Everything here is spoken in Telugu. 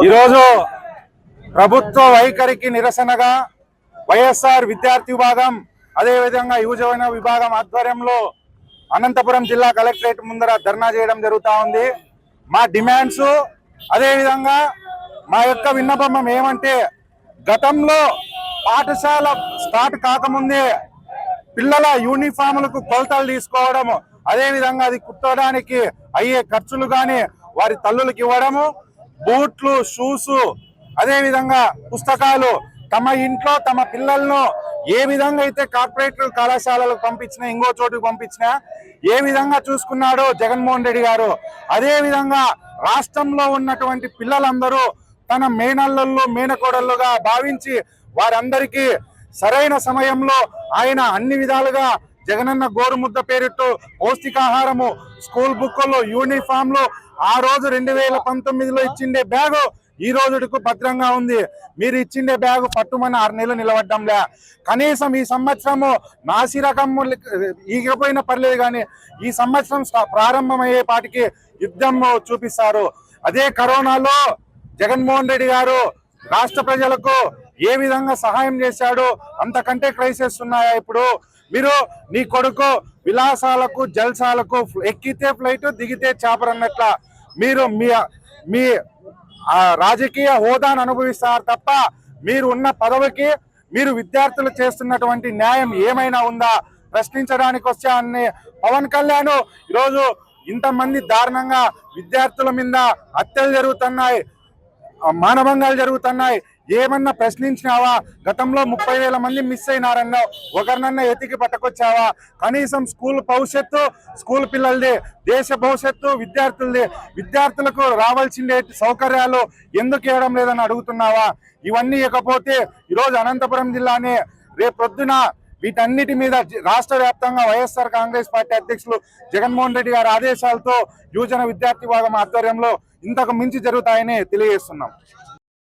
ఈరోజు ప్రభుత్వ వైఖరికి నిరసనగా వైఎస్ఆర్ విద్యార్థి విభాగం అదేవిధంగా యువజన విభాగం ఆధ్వర్యంలో అనంతపురం జిల్లా కలెక్టరేట్ ముందర ధర్నా చేయడం జరుగుతూ ఉంది. మా డిమాండ్స్ అదేవిధంగా మా యొక్క విన్నపం ఏమంటే, గతంలో పాఠశాల స్టార్ట్ కాకముందే పిల్లల యూనిఫామ్లకు కొలతలు తీసుకోవడం, అదేవిధంగా అది కుట్టడానికి అయ్యే ఖర్చులు కానీ వారి తల్లులకు ఇవ్వడము, బూట్లు, షూస్, అదేవిధంగా పుస్తకాలు తమ ఇంట్లో తమ పిల్లలను ఏ విధంగా అయితే కార్పొరేట్ కళాశాలలకు పంపించినా, ఇంకో చోటుకు పంపించినా ఏ విధంగా చూసుకున్నాడో జగన్మోహన్ రెడ్డి గారు, అదే విధంగా రాష్ట్రంలో ఉన్నటువంటి పిల్లలందరూ తన మేనల్లుళ్ళు మేనకోడళ్ళుగా భావించి వారందరికీ సరైన సమయంలో ఆయన అన్ని విధాలుగా జగనన్న గోరుముద్ద పేరుతో పౌష్టికాహారము, స్కూల్ బుక్కులు, యూనిఫామ్లు ఆ రోజు 2019లో ఇచ్చిండే బ్యాగు ఈ రోజుకు భద్రంగా ఉంది. మీరు ఇచ్చిండే బ్యాగు పట్టుమని 6 నెలలు నిలబడ్డంలే. కనీసం ఈ సంవత్సరము నాసి రకం ఈగిపోయినా పర్లేదు, కానీ ఈ సంవత్సరం ప్రారంభమయ్యే పాటికి యుద్ధం చూపిస్తారు. అదే కరోనాలో జగన్మోహన్ రెడ్డి గారు రాష్ట్ర ప్రజలకు ఏ విధంగా సహాయం చేశాడు, అంతకంటే క్రైసిస్ ఉన్నాయా? ఇప్పుడు మీరు నీ కొడుకు విలాసాలకు జల్సాలకు ఎక్కితే ఫ్లైట్ దిగితే చాపర్ అన్నట్ల మీరు మీ రాజకీయ హోదాను అనుభవిస్తారు తప్ప మీరు ఉన్న పదవికి మీరు విద్యార్థులు చేస్తున్నటువంటి న్యాయం ఏమైనా ఉందా ప్రశ్నించడానికి వచ్చా అనే పవన్ కళ్యాణ్ ఈరోజు ఇంతమంది దారుణంగా విద్యార్థుల మీద హత్యలు జరుగుతున్నాయి, మానభంగాలు జరుగుతున్నాయి, ఏమన్నా ప్రశ్నించినావా? గతంలో 30,000 మంది మిస్ అయినారన్నావు, ఒకరినన్నా ఎతికి పట్టుకొచ్చావా? కనీసం స్కూల్ భవిష్యత్తు, స్కూల్ పిల్లలది, దేశ భవిష్యత్తు విద్యార్థులది, విద్యార్థులకు రావాల్సిందే సౌకర్యాలు ఎందుకు ఇవ్వడం లేదని అడుగుతున్నావా? ఇవన్నీ ఇకపోతే ఈరోజు అనంతపురం జిల్లానే రేపొద్దున వీటన్నిటి మీద రాష్ట్ర వ్యాప్తంగా వైఎస్ఆర్ కాంగ్రెస్ పార్టీ అధ్యక్షులు జగన్మోహన్ రెడ్డి గారి ఆదేశాలతో యువజన విద్యార్థి విభాగం ఆధ్వర్యంలో ఇంతకు మించి జరుగుతాయని తెలియజేస్తున్నాం.